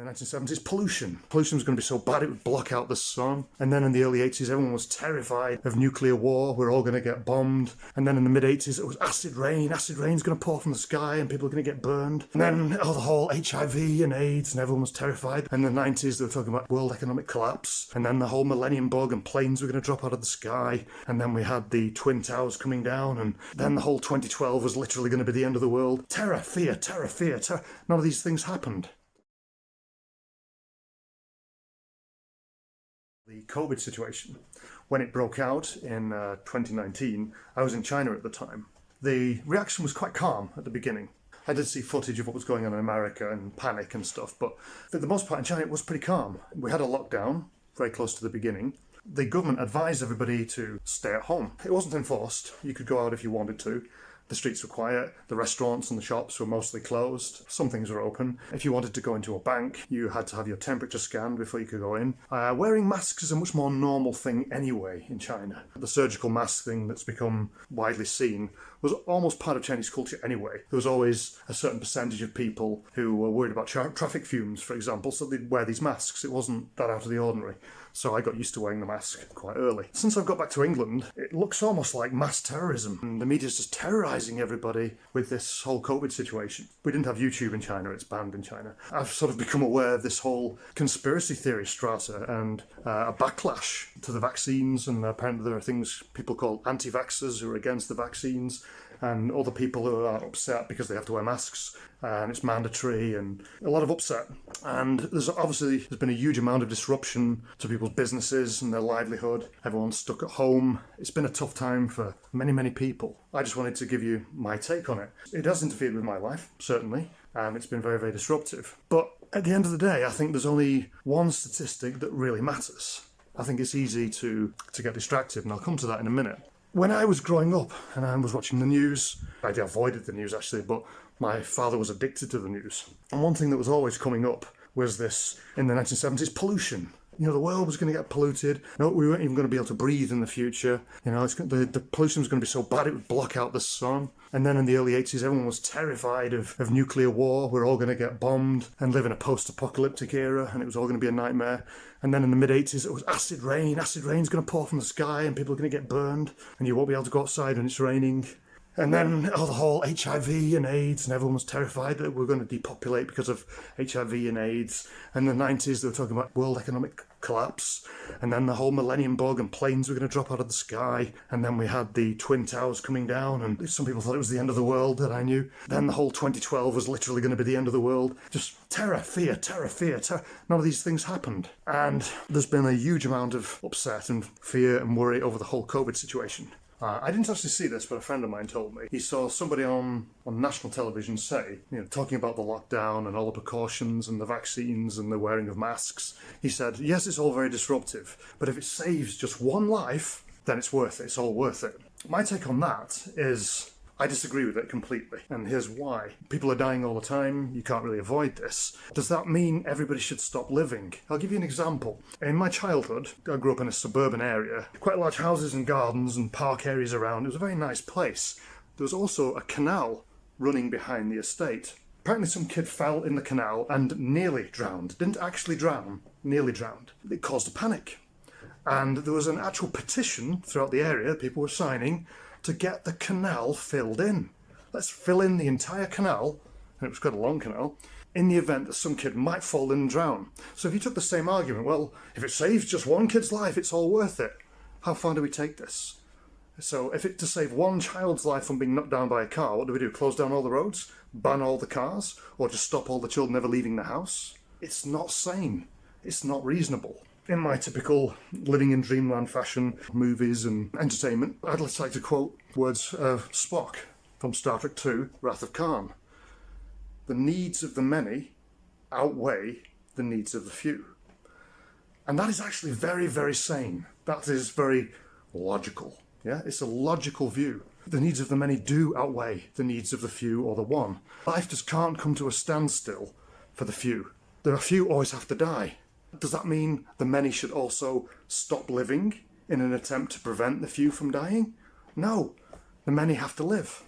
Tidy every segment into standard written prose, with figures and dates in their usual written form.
the 1970s, pollution. Pollution was going to be so bad it would block out the sun. And then in the early 80s, everyone was terrified of nuclear war. We're all going to get bombed. And then in the mid 80s, it was acid rain. Acid rain's going to pour from the sky and people are going to get burned. And then the whole HIV and AIDS, and everyone was terrified. And in the 90s, they were talking about world economic collapse. And then the whole millennium bug and planes were going to drop out of the sky. And then we had the Twin Towers coming down. And then the whole 2012 was literally going to be the end of the world. Terror, fear, terror, fear, terror. None of these things happened. The COVID situation, when it broke out in 2019, I was in China at the time. The reaction was quite calm at the beginning. I did see footage of what was going on in America and panic and stuff, but for the most part in China it was pretty calm. We had a lockdown very close to the beginning. The government advised everybody to stay at home. It wasn't enforced. You could go out if you wanted to. The streets were quiet, the restaurants and the shops were mostly closed, some things were open. If you wanted to go into a bank, you had to have your temperature scanned before you could go in. Wearing masks is a much more normal thing anyway in China. The surgical mask thing that's become widely seen was almost part of Chinese culture anyway. There was always a certain percentage of people who were worried about traffic fumes, for example, so they'd wear these masks. It wasn't that out of the ordinary. So I got used to wearing the mask quite early. Since I've got back to England, it looks almost like mass terrorism. And the media's just terrorising everybody with this whole COVID situation. We didn't have YouTube in China, it's banned in China. I've sort of become aware of this whole conspiracy theory strata and a backlash to the vaccines, and apparently there are things people call anti-vaxers who are against the vaccines, and other people who are upset because they have to wear masks and it's mandatory, and a lot of upset. And there's been a huge amount of disruption to people's businesses and their livelihood. Everyone's stuck at home. It's been a tough time for many, many people. I just wanted to give you my take on it. It has interfered with my life, certainly, and it's been very, very disruptive. But at the end of the day, I think there's only one statistic that really matters. I think it's easy to get distracted, and I'll come to that in a minute. When I was growing up and I was watching the news, I avoided the news actually, but my father was addicted to the news. And one thing that was always coming up was this, in the 1970s, pollution. You know, the world was going to get polluted. No, we weren't even going to be able to breathe in the future. You know, the pollution was going to be so bad it would block out the sun. And then in the early 80s, everyone was terrified of nuclear war. We're all going to get bombed and live in a post-apocalyptic era, and it was all going to be a nightmare. And then in the mid-80s, it was acid rain. Acid rain's going to pour from the sky, and people are going to get burned, and you won't be able to go outside when it's raining. And then the whole HIV and AIDS, and everyone was terrified that we're going to depopulate because of HIV and AIDS. And in the 90s, they were talking about world economic collapse. And then the whole millennium bug and planes were going to drop out of the sky. And then we had the Twin Towers coming down, and some people thought it was the end of the world that I knew. Then the whole 2012 was literally going to be the end of the world. Just terror, fear, terror, fear, terror. None of these things happened. And there's been a huge amount of upset and fear and worry over the whole COVID situation. I didn't actually see this, but a friend of mine told me. He saw somebody on national television say, talking about the lockdown and all the precautions and the vaccines and the wearing of masks. He said, yes, it's all very disruptive, but if it saves just one life, then it's worth it. It's all worth it. My take on that is, I disagree with it completely, and here's why. People are dying all the time, you can't really avoid this. Does that mean everybody should stop living? I'll give you an example. In my childhood, I grew up in a suburban area, quite large houses and gardens and park areas around. It was a very nice place. There was also a canal running behind the estate. Apparently some kid fell in the canal and nearly drowned. Didn't actually drown, nearly drowned. It caused a panic. And there was an actual petition throughout the area, people were signing, to get the canal filled in. Let's fill in the entire canal, and it was quite a long canal, in the event that some kid might fall in and drown. So if you took the same argument, well, if it saves just one kid's life, it's all worth it. How far do we take this? So if it's to save one child's life from being knocked down by a car, what do? Close down all the roads? Ban all the cars? Or just stop all the children ever leaving the house? It's not sane. It's not reasonable. In my typical living in dreamland fashion, movies and entertainment, I'd just like to quote words of Spock from Star Trek II, Wrath of Khan. The needs of the many outweigh the needs of the few. And that is actually very, very sane. That is very logical. Yeah, it's a logical view. The needs of the many do outweigh the needs of the few or the one. Life just can't come to a standstill for the few. The few always have to die. Does that mean the many should also stop living in an attempt to prevent the few from dying? No, the many have to live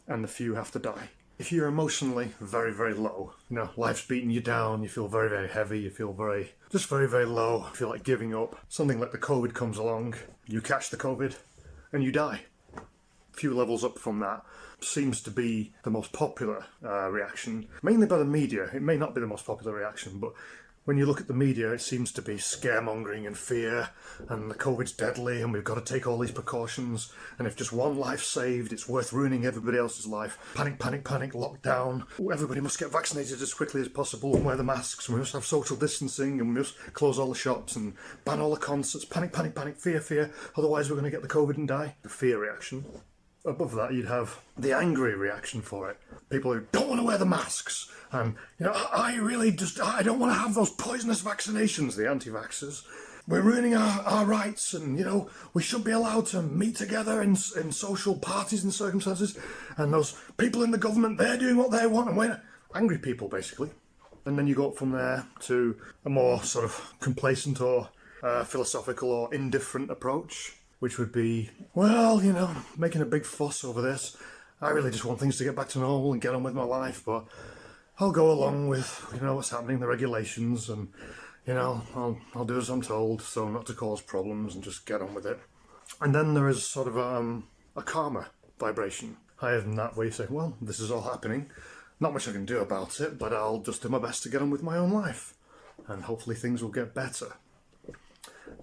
and the few have to die. If you're emotionally very, very low, life's beating you down, you feel very, very heavy, you feel very, very low, you feel like giving up, something like the COVID comes along, you catch the COVID and you die. A few levels up from that seems to be the most popular reaction, mainly by the media. It may not be the most popular reaction, but when you look at the media, it seems to be scaremongering and fear, and the COVID's deadly, and we've got to take all these precautions, and if just one life's saved, it's worth ruining everybody else's life. Panic, panic, panic, lockdown. Everybody must get vaccinated as quickly as possible and wear the masks, and we must have social distancing, and we must close all the shops and ban all the concerts. Panic, panic, panic, fear, fear, otherwise we're going to get the COVID and die. The fear reaction. Above that, you'd have the angry reaction for it. People who don't want to wear the masks. And, I don't want to have those poisonous vaccinations, the anti-vaxers. We're ruining our rights and, we should be allowed to meet together in social parties and circumstances. And those people in the government, they're doing what they want and we're angry people, basically. And then you go up from there to a more sort of complacent or philosophical or indifferent approach, which would be, making a big fuss over this. I really just want things to get back to normal and get on with my life, but I'll go along with, what's happening, the regulations, and, I'll do as I'm told, so not to cause problems and just get on with it. And then there is sort of a calmer vibration, higher than that, where you say, well, this is all happening, not much I can do about it, but I'll just do my best to get on with my own life, and hopefully things will get better.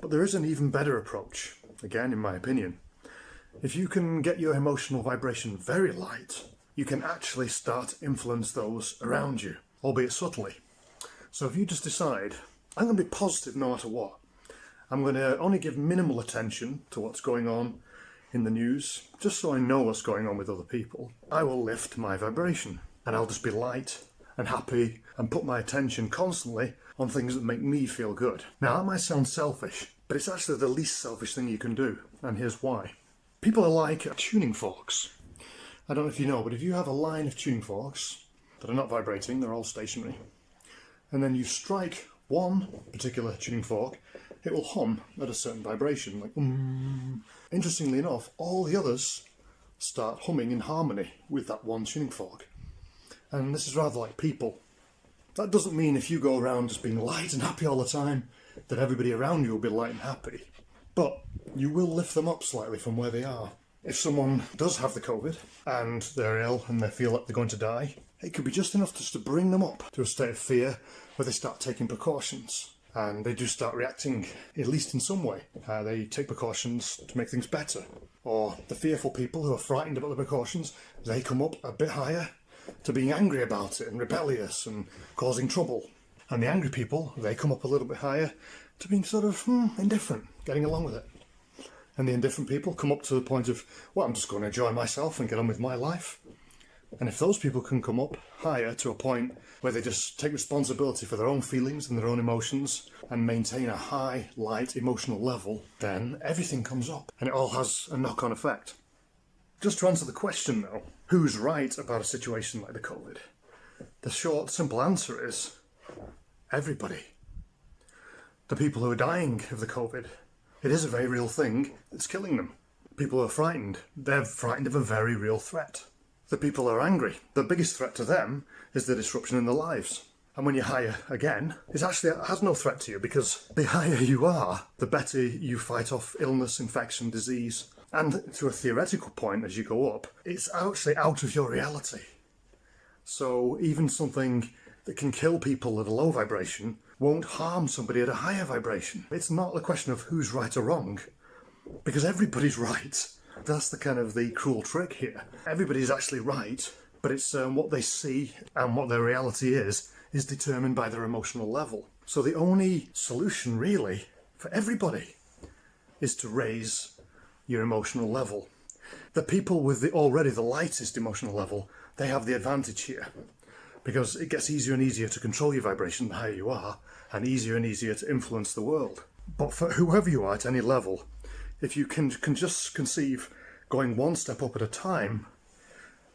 But there is an even better approach, again, in my opinion. If you can get your emotional vibration very light, you can actually start to influence those around you, albeit subtly. So if you just decide, I'm going to be positive no matter what. I'm going to only give minimal attention to what's going on in the news, just so I know what's going on with other people. I will lift my vibration, and I'll just be light and happy and put my attention constantly on things that make me feel good. Now, that might sound selfish, but it's actually the least selfish thing you can do, and here's why. People are like tuning forks. I don't know if you know, but if you have a line of tuning forks that are not vibrating, they're all stationary, and then you strike one particular tuning fork, it will hum at a certain vibration, like Interestingly enough, all the others start humming in harmony with that one tuning fork. And this is rather like people. That doesn't mean if you go around just being light and happy all the time, that everybody around you will be light and happy. But you will lift them up slightly from where they are. If someone does have the COVID and they're ill and they feel like they're going to die, it could be just enough just to bring them up to a state of fear where they start taking precautions. And they do start reacting, at least in some way. They take precautions to make things better. Or the fearful people who are frightened about the precautions, they come up a bit higher to being angry about it and rebellious and causing trouble. And the angry people, they come up a little bit higher to being sort of indifferent, getting along with it. And the indifferent people come up to the point of, well, I'm just going to enjoy myself and get on with my life. And if those people can come up higher to a point where they just take responsibility for their own feelings and their own emotions and maintain a high, light, emotional level, then everything comes up and it all has a knock-on effect. Just to answer the question, though, who's right about a situation like the COVID? The short, simple answer is everybody. The people who are dying of the COVID, it is a very real thing that's killing them. People who are frightened, they're frightened of a very real threat. The people who are angry, the biggest threat to them is the disruption in their lives. And when you're higher again, it has no threat to you, because the higher you are, the better you fight off illness, infection, disease. And to a theoretical point, as you go up, it's actually out of your reality. So even something that can kill people at a low vibration won't harm somebody at a higher vibration. It's not a question of who's right or wrong, because everybody's right. That's the cruel trick here. Everybody's actually right, but it's what they see and what their reality is determined by their emotional level. So the only solution really for everybody is to raise your emotional level. The people with already the lightest emotional level, they have the advantage here, because it gets easier and easier to control your vibration the higher you are, and easier to influence the world. But for whoever you are at any level, if you can just conceive going one step up at a time,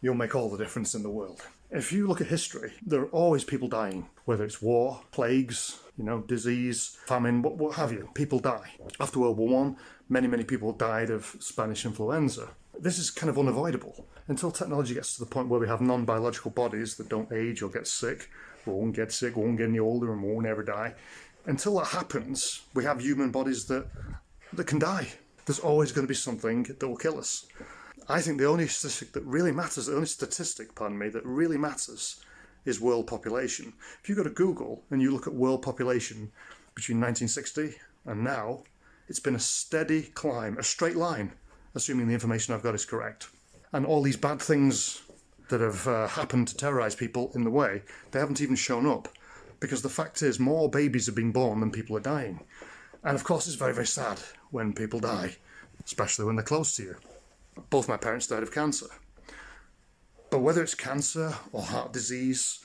you'll make all the difference in the world. If you look at history, there are always people dying, whether it's war, plagues, disease, famine, what have you. People die. After World War I, many people died of Spanish influenza. This is kind of unavoidable. Until technology gets to the point where we have non-biological bodies that don't age or get sick, won't get sick, won't get any older, and won't ever die. Until that happens, we have human bodies that can die. There's always going to be something that will kill us. I think the only statistic that really matters, that really matters is world population. If you go to Google and you look at world population between 1960 and now, it's been a steady climb, a straight line, assuming the information I've got is correct. And all these bad things that have happened to terrorise people in the way, they haven't even shown up. Because the fact is, more babies are being born than people are dying. And of course, it's very, very sad when people die, especially when they're close to you. Both my parents died of cancer. But whether it's cancer or heart disease,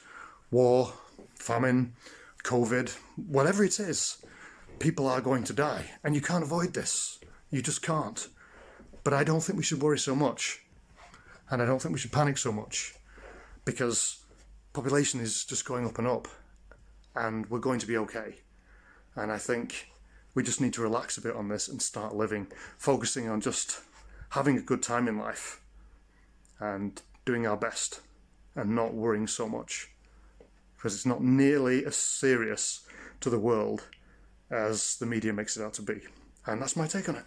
war, famine, COVID, whatever it is, people are going to die. And you can't avoid this. You just can't. But I don't think we should worry so much. And I don't think we should panic so much. Because population is just going up and up. And we're going to be okay. And I think we just need to relax a bit on this and start living, focusing on just having a good time in life and doing our best and not worrying so much, because it's not nearly as serious to the world as the media makes it out to be. And that's my take on it.